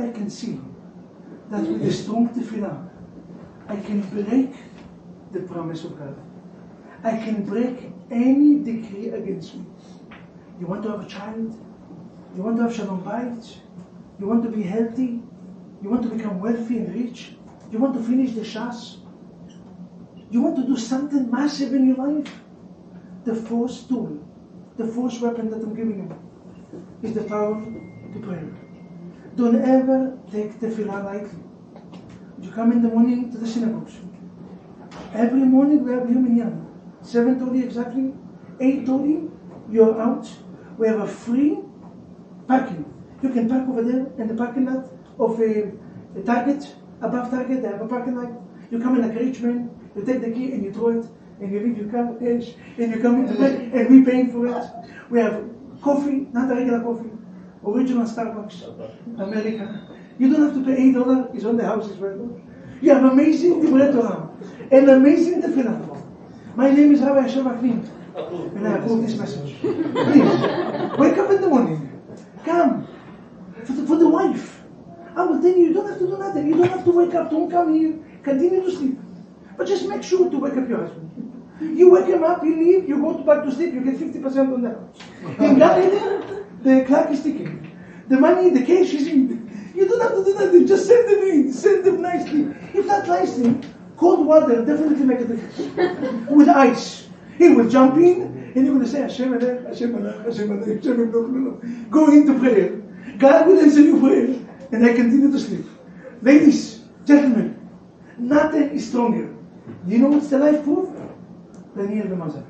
I can see that with a strong tefillah, I can break the promise of God. I can break any decree against me. You want to have a child? You want to have shalom bayit? You want to be healthy? You want to become wealthy and rich? You want to finish the shas? You want to do something massive in your life? The first tool, the first weapon that I'm giving you is the power to pray. Don't ever take tefillah lightly. You come in the morning to the synagogues. Every morning we have human young. 7:30 exactly, 8:30 you're out. We have a free parking. You can park over there in the parking lot of a Target, above Target, they have a parking lot. You come in like a rich man, you take the key and you throw it, and you leave your car cash, and you come into bed, and we paying for it. We have coffee, not a regular coffee, original Starbucks, America. You don't have to pay $8, it's on the house as well. You have amazing Divrei Torah, and amazing tefillah. My name is Rabbi VAKNIN, and I approve this message. Please, wake up in the morning, come, for the wife. I will tell you, you don't have to do nothing. You don't have to wake up, don't come here, continue to sleep. But just make sure to wake up your husband. You wake him up, you leave, you go back to sleep, you get 50% on the house. In Galilee, the clock is ticking. The money, the cash is in. You don't have to do nothing, just send them in, send them nicely. If not nicely, cold water definitely make a difference. With ice. He will jump in, and you're going to say, Hashem Alech, Hashem Alech, Hashem Alech, Hashem Alech. Go into prayer. God will answer your prayer, and I continue to sleep. Ladies, gentlemen, nothing is stronger. You know what's the life proof? Daniel and Mazar.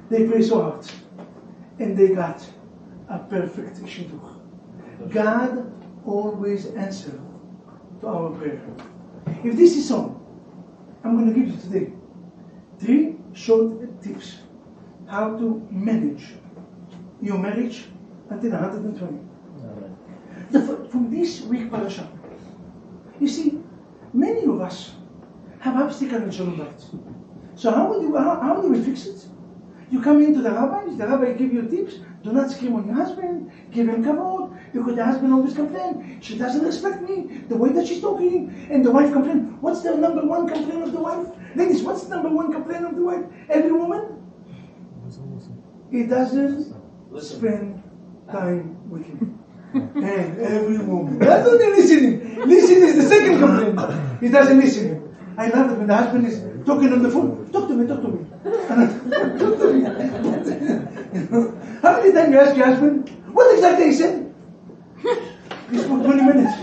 They pray so hard, and they got a perfect shidduch. God always answers to our prayer. If this is so, I'm going to give you today 3 short tips how to manage your marriage until 120. From this week parasha, you see, many of us have obstacles in shalom bayit. So how do we fix it? You come into the rabbi give you tips. Do not scream on your husband, give him kavod, because the husband always complains. She doesn't respect me, the way that she's talking, and the wife complains. What's the number 1 complaint of the wife? Ladies, what's the number 1 complaint of the wife? Every woman? He doesn't spend time with me. And every woman. That's not listening. Listening is the second complaint. He doesn't listen. I love it when the husband is talking on the phone. Talk to me. Talk to me. How many times you ask your husband, what exactly he said? He spoke 20 minutes.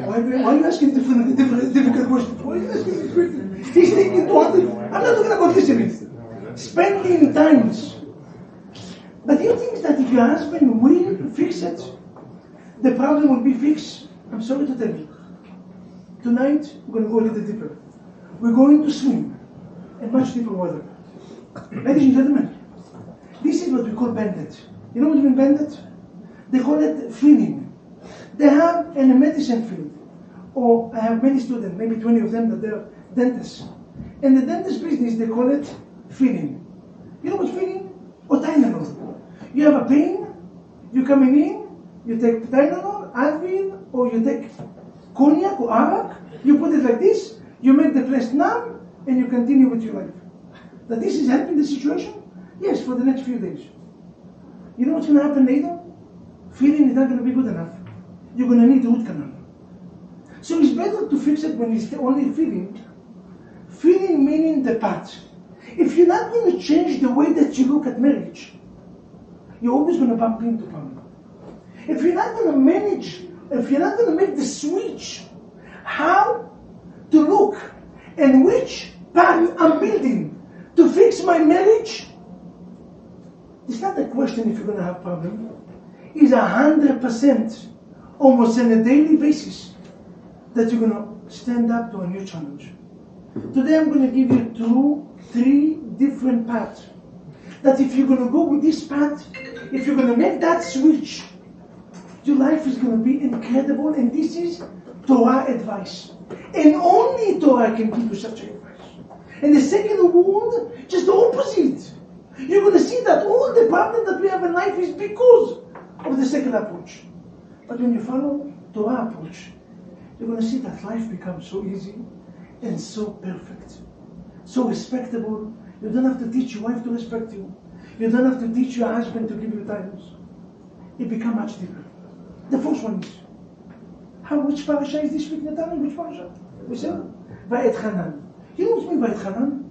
Why are you asking difficult questions? Why are you asking these questions? He's thinking 200. I'm not talking about listening. Spending times. But you think that if your husband will fix it, the problem will be fixed? I'm sorry to tell you. Tonight, we're going to go a little deeper. We're going to swim in much deeper water. Ladies and gentlemen, this is what we call bandit. You know what we mean bandit? They call it feeling. They have in a medicine field, or I have many students, maybe 20 of them, that they're dentists. In the dentist business, they call it feeling. You know what feeling? Or Tylenol. You have a pain, you coming in, you take Tylenol, Advil, or you take cognac or arak, you put it like this, you make the place numb, and you continue with your life. That this is helping the situation? Yes, for the next few days. You know what's going to happen later? Feeling is not going to be good enough. You're going to need root canal. So it's better to fix it when it's only feeling. Feeling meaning the path. If you're not going to change the way that you look at marriage, you're always going to bump into problem. If you're not going to manage, if you're not going to make the switch, how to look and which path I'm building to fix my marriage, it's not a question if you're going to have problem. It's 100%, almost on a daily basis, that you're going to stand up to a new challenge. Today I'm going to give you 3 different paths. That if you're going to go with this path, if you're going to make that switch, your life is going to be incredible. And this is Torah advice. And only Torah can give you such advice. And the second one, just the opposite. You're going to see that all the problems that we have in life is because of the second approach. But when you follow Torah approach, you're going to see that life becomes so easy and so perfect, so respectable. You don't have to teach your wife to respect you. You don't have to teach your husband to give you titles. It becomes much deeper. The first one is, which parasha is this week, Natalia? Which parasha? We said, VAKNIN. You know what I mean VAKNIN?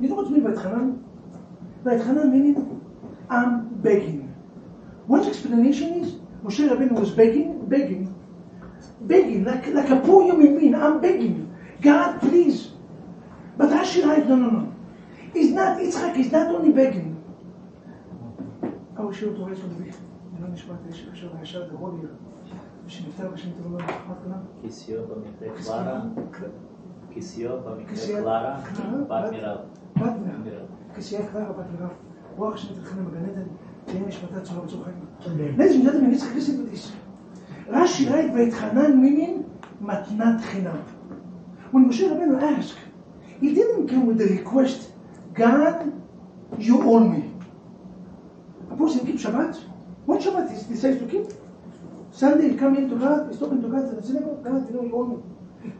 You know what I mean VAKNIN? VAKNIN meaning, I'm begging. One explanation is, Moshe Rabbeinu was begging, like a poor human being. I'm begging. God, please. But Rashi writes, no. It's not, Yitzchak is not only begging. I will share it to from the week. the whole year. שנפטר בשם תלולה משפחת כולם. כיסיו במקרה קלרה, בת מירב. כיסייה קלרה, בת מירב. רוח השם תתחנן בגן עדן, תהיה משפטה צורה בצור חיים. Ladies and gentlemen, let's listen to this. Rashi writes, VAKNIN meaning matnat chinam. When Moshe Rabbeinu asked, he didn't come with the request, God, you own me. A person keeps Shabbat. What Shabbat he decides to keep? Sunday he come into God, he's talking to God and saying, God, you know, you own me.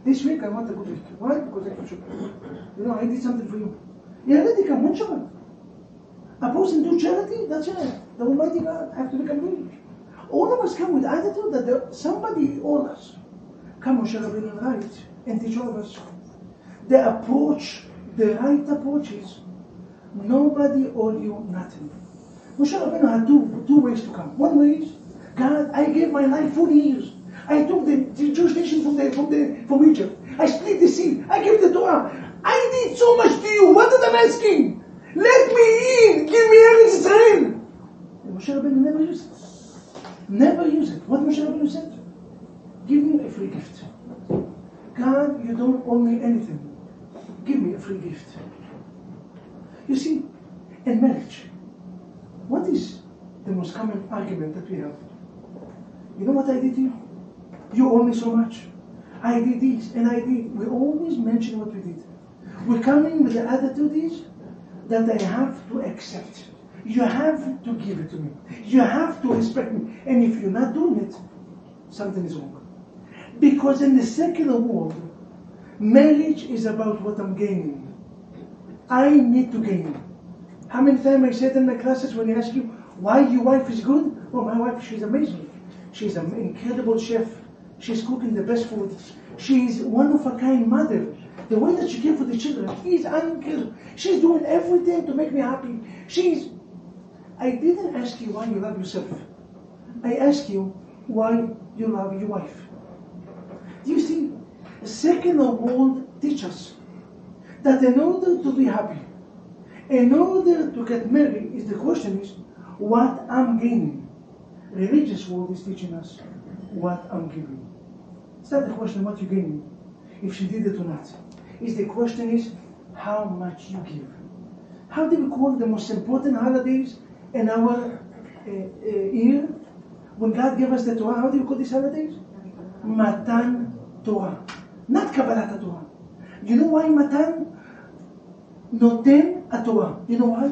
This week I want a good week. Why? Because I keep Shabbat. You know, I did something for you. You already come one Shabbat. A person do charity, that's it. The Almighty God have to become rich. All of us come with attitude that somebody owes us. Come Moshe Rabbeinu right and teach all of us. The approach, the right approach is nobody owes you nothing. Moshe Rabbeinu had two ways to come. One way is, God, I gave my life 40 years. I took the Jewish nation from Egypt. I split the sea. I gave the Torah. I did so much to you. What did I'm asking? Let me in. Give me Eretz Israel. And Moshe Rabbeinu never used it. Never use it. What Moshe Rabbeinu said? Give me a free gift. God, you don't owe me anything. Give me a free gift. You see, in marriage, what is the most common argument that we have? You know what I did to you? You owe me so much. I did this and I did. We always mention what we did. We come in with the attitude is that I have to accept. You have to give it to me. You have to respect me. And if you're not doing it, something is wrong. Because in the secular world, marriage is about what I'm gaining. I need to gain. How many times I said in my classes when they ask you, why your wife is good? Oh, my wife, she's amazing. She's an incredible chef. She's cooking the best food. She's one-of-a-kind mother. The way that she cares for the children is incredible. She's doing everything to make me happy. I didn't ask you why you love yourself. I asked you why you love your wife. Do you see? The secular world teaches us that in order to be happy, in order to get married, the question is what I'm gaining. Religious world is teaching us what I'm giving. It's not the question what you're gaining, if she did it or not. The question is how much you give. How do we call the most important holidays in our year? When God gave us the Torah, how do you call these holidays? Matan Torah. Not Kabbalat Torah. You know why Matan? Noten a Torah. You know why?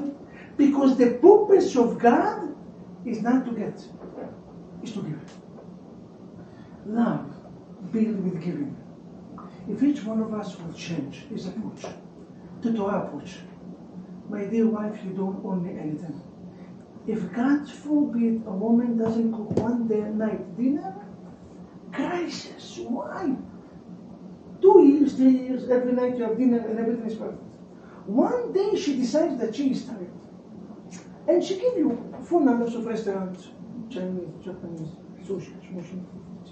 Because the purpose of God is not to get, is to give. Love built with giving. If each one of us will change his approach to Torah approach, my dear wife, you don't owe me anything. If God forbid a woman doesn't cook one day and night dinner, crisis. Why? 2 years, 3 years, every night you have dinner and everything is perfect. One day she decides that she is tired. And she gives you phone numbers of restaurants, Chinese, Japanese, sushi, smushi,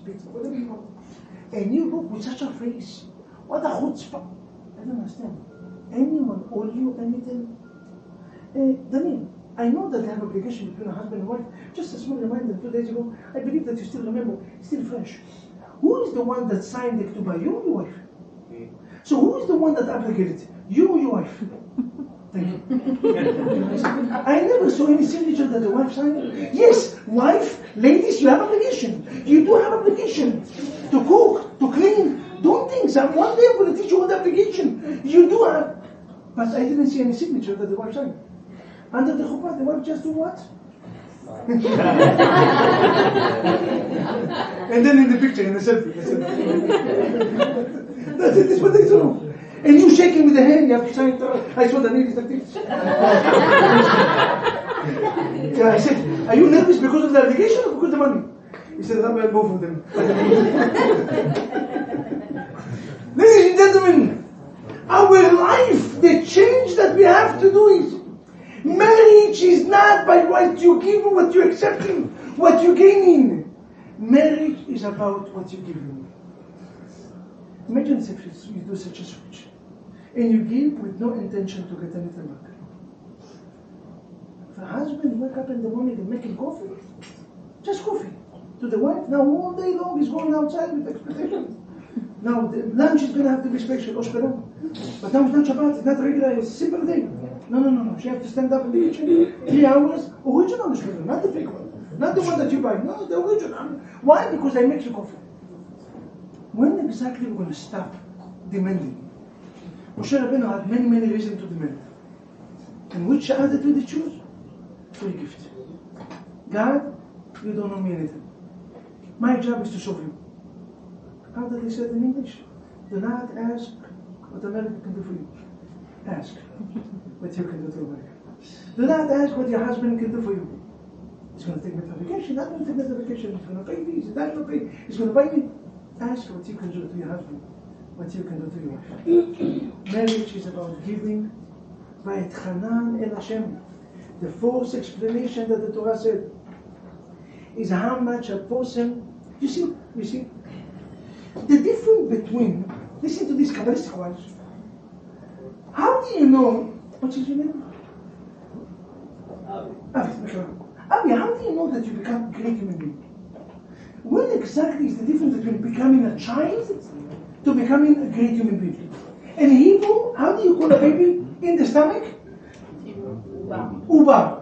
pizza, whatever you want. And you look with such a face. What a chutzpah. I don't understand. Anyone owe you anything? Daniel, I know that they have obligation between a husband and wife. Just a small reminder, 2 days ago, I believe that you still remember, still fresh. Who is the one that signed the ketubah? You or your wife? So who is the one that obligated? You or your wife? Thank you. I never saw any signature that the wife signed. Yes, wife, ladies, you have obligation. You do have obligation to cook, to clean, do things. And one day I'm going to teach you what obligation you do have. But I didn't see any signature that the wife signed. Under the chuppah, the wife just do what? And then in the picture, in the selfie. That's it, that's what they do. And you shaking with the hand, you have to sign it. I saw the ladies like this. Yeah, I said, are you nervous because of the allegation or because of the money? He said, Rabbi, both of them. Ladies and gentlemen, our life, the change that we have to do is, marriage is not by what you give or what you're accepting, what you're gaining. Marriage is about what you're giving. Imagine if you do such a switch, and you give with no intention to get anything back. If a husband wake up in the morning and making coffee, just coffee, to the wife, now all day long he's going outside with expectations. Now the lunch is going to have to be special, Oshperam. But now it's not Shabbat, it's not regular, it's a simple day. No. She has to stand up in the kitchen 3 hours. Original Oshperam, not the fake one. Not the one that you buy. No, the original. Why? Because I make you coffee. When exactly we're going to stop demanding? Moshe Rabbeinu had many reasons to demand. And which attitude he choose? Free gift. God, you don't know me anything. My job is to serve you. How did he say it in English? Do not ask what America can do for you. Ask what you can do to America. Do not ask what your husband can do for you. He's going to take me to vacation. Not going to take me to vacation. He's going to pay me. He's not going to pay. He's going to buy me. Ask what you can do to your husband. What you can do to your wife. Marriage is about giving. Va'etchanan el Hashem. The fourth explanation that the Torah said is how much a person. You see. The difference between, listen to these Kabbalistic ones. How do you know, what's his name? Abi, how do you know that you become a great human being? What exactly is the difference between becoming a child to becoming a great human being? In Hebrew, how do you call a baby in the stomach? Ubar.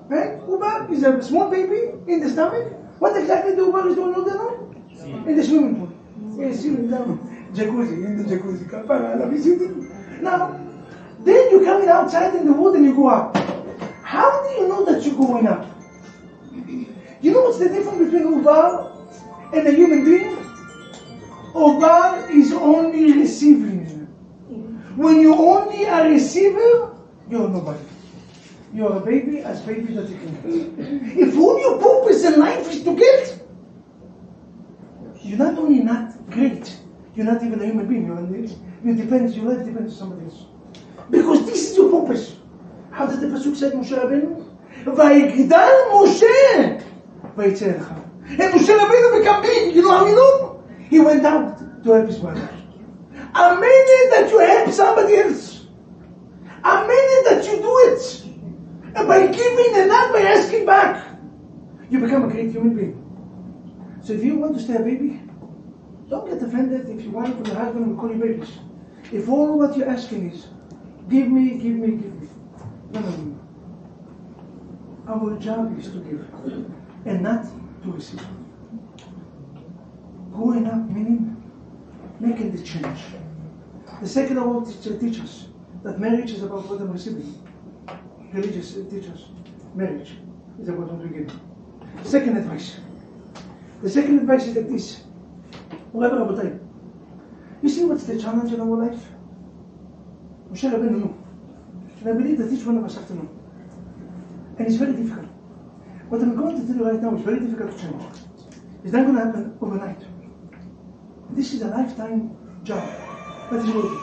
Right? Ubar is a small baby in the stomach. What exactly the Ubar is doing all day long? In the swimming pool. Yes, swimming down. Jacuzzi, in the jacuzzi. Now, then you're coming outside in the wood and you go up. How do you know that you're going up? You know what's the difference between Ubar and a human being? Ubar is only receiving. When you're only a receiver, you're nobody. You're a baby as baby that you can get. If all your purpose in life is to get, you're not only not great, you're not even a human being. Your life depends on somebody else. Because this is your purpose. How did the Pasuk say Moshe Rabbeinu? Vayigdal Moshe Vayitze Elcha. And Moshe Rabbeinu became big. You know how he knew? He went out to help his brother. A minute that you help somebody else. A minute that you do it. And by giving and not by asking back, you become a great human being. So if you want to stay a baby, don't get offended if you want for your husband will call you babies. If all what you're asking is, give me. No. Our job is to give and not to receive. Growing up meaning making the change. The secular world teaches that marriage is about what I'm receiving. Religious teaches marriage is about what we give. Second advice. The second advice is like this. You see what's the challenge in our life? Moshe Rabbeinu knew. And I believe that each one of us have to know. And it's very difficult. What I'm going to tell you right now is very difficult to change. It's not going to happen overnight. This is a lifetime job. But it's worth it.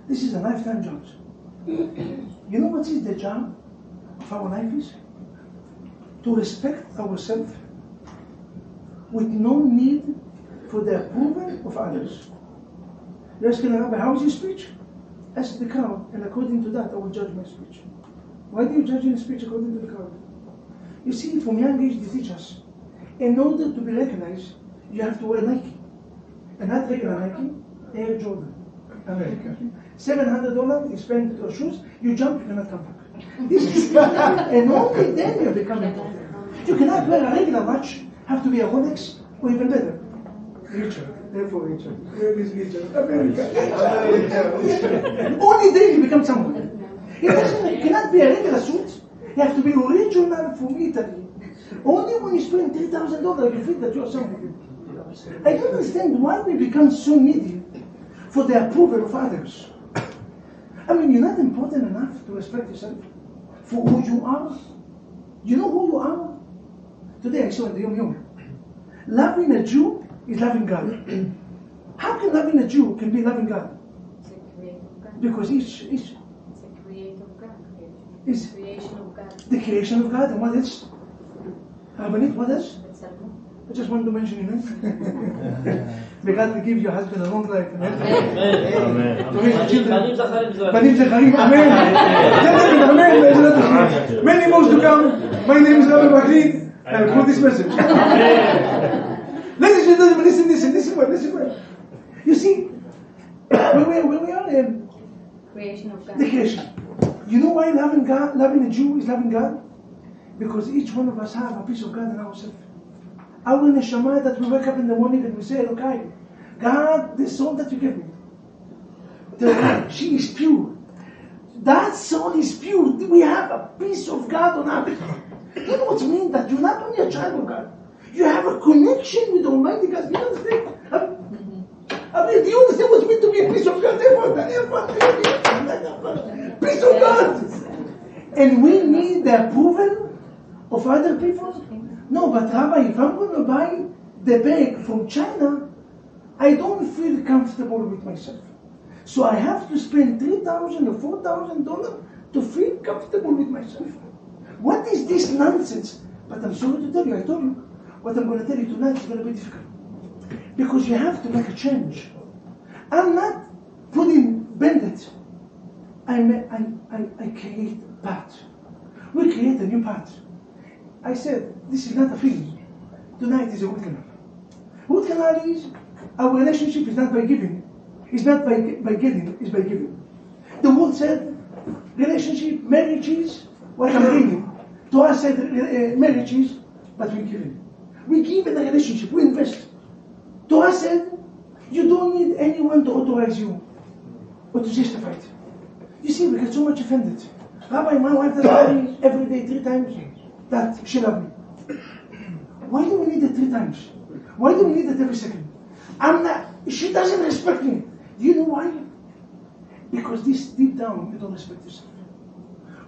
This is a lifetime job. You know what is the job of our life is? To respect ourselves with no need for the approval of others. You're asking Rabbi, how is your speech? Ask the crowd, and according to that, I will judge my speech. Why do you judge your speech according to the crowd? You see, from young age, they teach us, in order to be recognized, you have to wear Nike. And not regular Nike, Air Jordan. America. $700, you spend your shoes, you jump, you cannot come back. This is, and only then you become important. You cannot wear a regular watch, have to be a Rolex, or even better. Richard. Therefore, Richard. Where is Richard? America. Only then you become someone. It cannot be a regular suit. You have to be original from Italy. Only when you spend $3,000 you feel that you are something. I don't understand why we become so needy for the approval of others. I mean, you're not important enough to respect yourself for who you are. You know who you are? Today I saw in the Yom. Loving a Jew is loving God. How can loving a Jew can be loving God? It's a creation of God. Because each It's a creation of God. is Creation of God. the creation of God. And what else? Rabbi, what else? It's a I just want to mention your name. May God give your husband a long life and health. Amen. To raise the children. בנים זכרים זוהרים. Banim Zecharim, amen. Amen. Many more to come. My name is Rabbi VAKNIN. I will put this message. Ladies and gentlemen, listen well. You see, when we are creation of God. the creation, you know why loving God, loving a Jew is loving God? Because each one of us have a piece of God in ourselves. Our neshama that we wake up in the morning and we say, okay, God, the soul that you give me, she is pure. That soul is pure. We have a piece of God on our. You know what it means? That you're not only a child of God, you have a connection with Almighty God. You understand? I mean, do you understand what it means to be a piece of God? Piece of God. And we need the approval of other people. No, but Rabbi, if I'm going to buy the bag from China, I don't feel comfortable with myself. So I have to spend $3,000 or $4,000 to feel comfortable with myself. What is this nonsense? But I'm sorry to tell you, I told you, what I'm going to tell you tonight is going to be difficult. Because you have to make a change. I'm not putting bandit. I create a path. We create a new path. I said, this is not a feeling. Tonight is a root canal. Root canal is, our relationship is not by giving. It's not by getting, it's by giving. The world said, relationship, marriage is what I'm bringing. To us said, marriage is what we're giving. We give in a relationship, we invest. To us said, you don't need anyone to authorize you or to justify it. You see, we get so much offended. Rabbi, my wife tells me every day 3 times that she loves me. Why do we need it 3 times? Why do we need it every second? She doesn't respect me. Do you know why? Because this deep down, you don't respect yourself.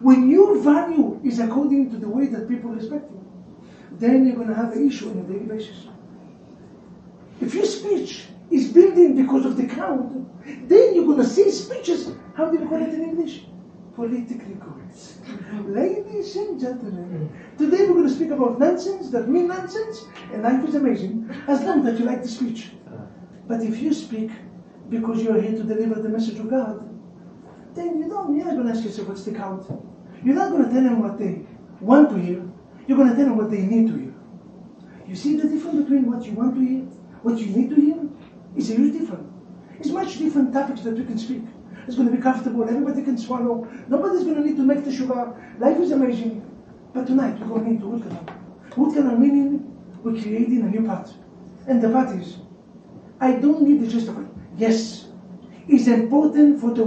When your value is according to the way that people respect you, then you're going to have an issue on a daily basis. If your speech is building because of the crowd, then you're going to say speeches, how do you call it in English? Politically correct. Ladies and gentlemen, today we're going to speak about nonsense that mean nonsense, and life is amazing, as long as you like the speech. But if you speak because you're here to deliver the message of God, then you're not going to ask yourself what's the count. You're not going to tell them what they want to hear. You're going to tell them what they need to hear. You see the difference between what you want to hear, what you need to hear? It's a huge difference. It's much different topics that we can speak. It's going to be comfortable. Everybody can swallow. Nobody's going to need to make the sugar. Life is amazing. But tonight we're going into root canal. Root canal meaning we're creating a new path. And the path is, I don't need to justify. Yes, it's important for the